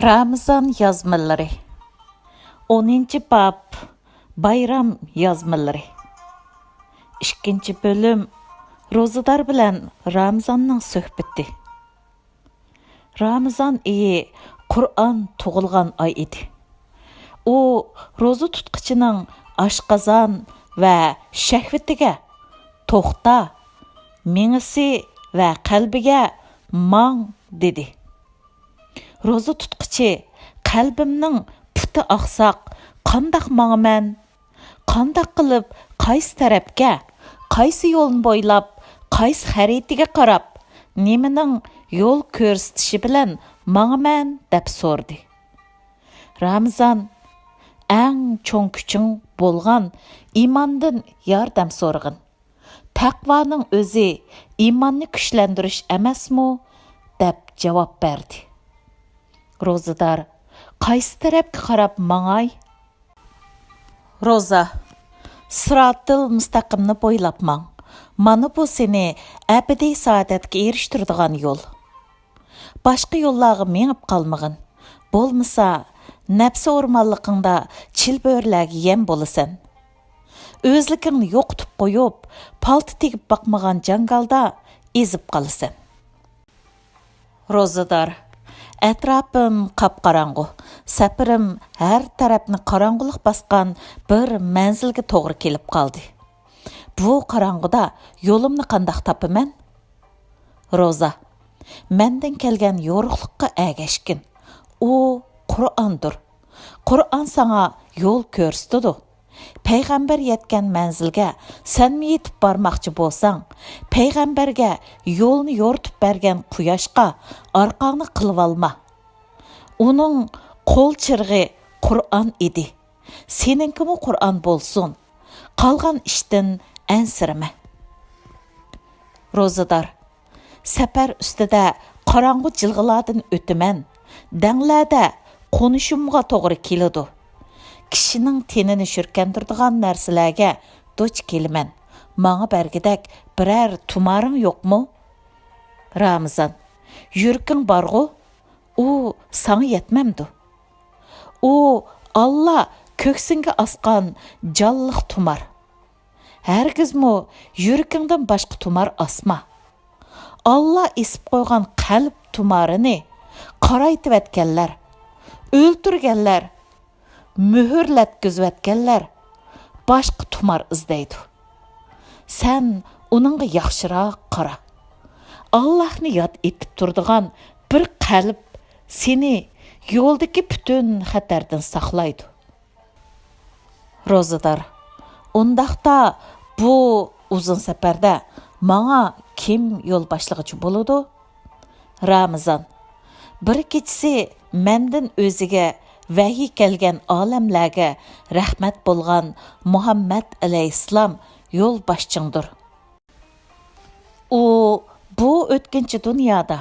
Ramazan yazmaları 10. bab Bayram yazmaları 2. bölüm Rozadar bilen Ramazanның söhbeti. Ramazan iyi Kur'an tuğulgan ay idi. O rozu tutqıçının aşqazan ve şəhvetiga toxta, mengisi ve qalbiga mang dedi. Rozu tutqıçı qalbimning puti aqsaq, qandaq mağaman, qandaq qilib qaysi tarafga, qaysi yo'lni bo'ylab, qaysi xaritiga qarab, nimaning yo'l ko'rsatishi bilan mağaman deb so'rdi. Ramazan eng cho'ng kuching bo'lgan imondan yordam so'rag'in. Taqvoning o'zi iymonni kuchlantirish emasmi? deb javob berdi. Rozadar qaysi tarafga qarab mangay? Roza Sıratil mustaqimni bo'ylab mang. Mana bu seni abadiy saodatga erishtiradigan yo'l. Boshqa yo'llarga mengib qolmag'in. Bo'lmasa, nafsi o'rmonliqingda chilbörlarga yem bo'lasan. O'zligingni yo'qitib qo'yib, palti tegib boqmagan jangalda ezib qolasan. Rozadar Ətrafım qapqaranğı, səpirim hər tərəfini qaranğılıq basqan bir mənzilge toğru kelib qaldı. Bu qaranğıda yolumni qandaq tapıman? Roza, məndən kelgan yoruqluqqa əgəşkin. O, Qur'andır. Qur'an sana yol körstüdü. Peyğəmbər yetken mənzilge sen mi yetib barmaqçı bolsan, Peyğəmbərge yolunu yoritib bergen quyoshqa arqanı qılıb alma. Onun qol çırğı Qur'an idi. Seninkimi Qur'an bolsun. Qalgan iştin ənsirime. Rozadar, səpər üstüdə qaranğı cilgıladın ötümən, dənlərdə konuşumğa toğru kelidu. Kişinin tenini şürkendirdiğen narsalarga duch kelman. Mağa bergidek birer tumarın yok mu? Ramazan, yürkün barğu, o sana yetmemdi. O Allah köksünge asqan jalliq tumar. Hergiz mu yürkünden başka tumar asma. Allah isip koygan qalb tumarını qaraytib etkenler, öldürgenler, mühürletkizvetkenler başqa tumar izleydi. Sen onunla yaxşıraaq qara. Allah'ını yad etip durduğan bir qalb seni yoldaki bütün xatardan saqlaydı. Rozadar, ondaqda bu uzun səpərdə mağa kim yol başlıqçı boludu? Ramazan, bir keçisi məndən özüge vahiy kelgen alemlerge rahmet bolgan Muhammed aleyhisselam yol başçındır. O bu ötkinci dünyada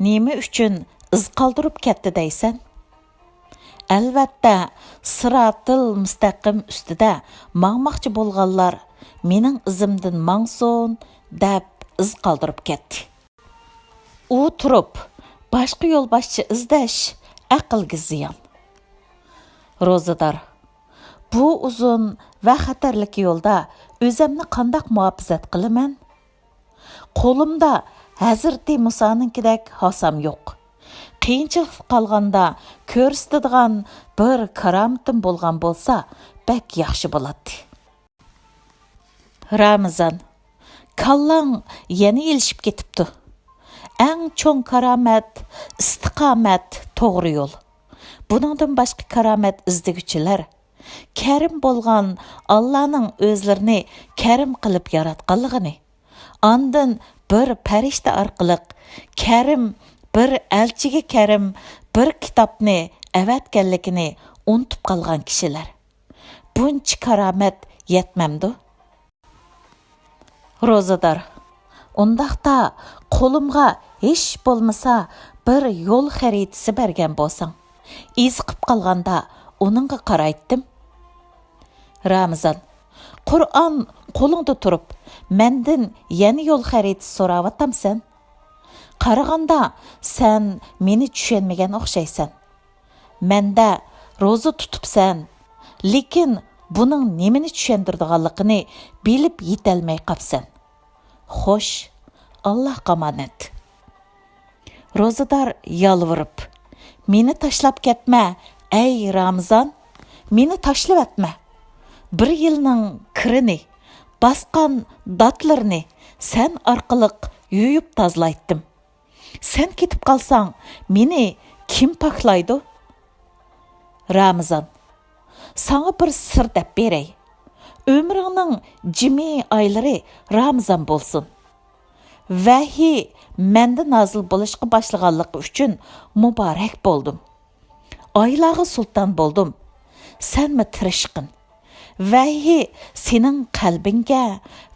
neme üçün iz kaldırıp ketdi deysen? Elbette sıratil müstaqim üstüde mağmaqçı bolganlar mening izimdin mangsun deb iz kaldırıp ketdi. O turup başka yol başçı izdeş aqlga ziyan. Rozadar, bu uzun ve xatarlik yolda özümni qandaq muhafizat qilaman? Qo'limda Hazreti Musa'ninkidek hasam yo'q. Qiyinchilik qalganda ko'rsatadigan bir karomatim bo'lgan bo'lsa, bek yaxshi bo'ladi. Ramazan, kallang yana ilishib ketibdi. Eng cho'ng karomat, istiqomat, to'g'ri yo'l. Buningdan başqa karomat izdigüchilar Karim bo'lgan Allah'ның o'zlarini karim qilib yaratganligini, ondan bir farishta orqali karim, bir elchiga karim, bir kitobni avatganligini unutib qolgan kishilar. Buncha karomat yetmamdi. Rozadar, undaqda qo'limga hech bo'lmasa bir yo'l xaritasi bergan bo'lsang, izqib qalganda onunğa qaraytdim. Ramazan, Qur'an qo'lingda turib, mendin yana yo'l xaritasi so'ravatamsan. Qaraganda sen meni tushunmagan o'xshaysan. мәндә роза tutupsan, lekin buning nemini tushundirdiganligini bilib yetolmay qapsan. Xo'sh, Allohga omonat. Rozador yalvurib, meni tashlab ketma, ey Ramazon, meni tashlab etma. Bir yilning kirini, basqan datlarni sen orqali yuyib tozlaytdim. Sen ketib qolsang, meni kim poklaydi? Ramazon, sana bir sir deb beray. Ömrüngning jimi oylari Ramazon bo'lsin. Vahiy menda nazil bo'lishga boshlaganligi uchun muborak bo'ldim. Oylarga sulton bo'ldim. Senmi tirishqin. Vahiy sening qalbingga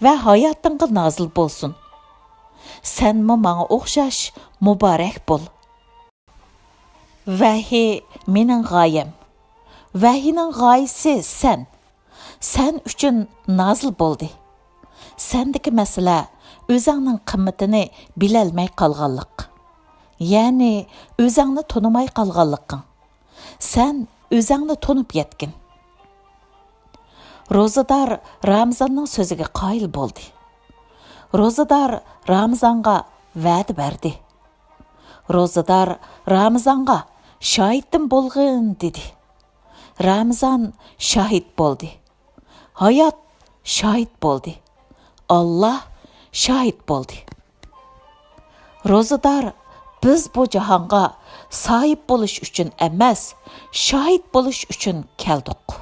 va hayotingga nazil bo'lsin. Senmi menga o'xshash muborak bo'l. Vahiy mening g'oyam. Vahiyning g'oyasi sen. Sen uchun nazil bo'ldi. Sendagi masala o'zingning qimmatini bilolmay qolganlik. Ya'ni o'zingni tanimay qolganliging. Sen o'zingni tanib yetgin. Rozador Ramazonning so'ziga qoyil bo'ldi. Rozador Ramazonga va'da berdi. Rozador Ramazonga shohidim bo'lg'in dedi. Ramazon shohid bo'ldi. Hayot shohid bo'ldi. Allah shohid bo'ldi. Rozador biz bu jahonga sohib bo'lish uchun emas, shohid bo'lish uchun keldik.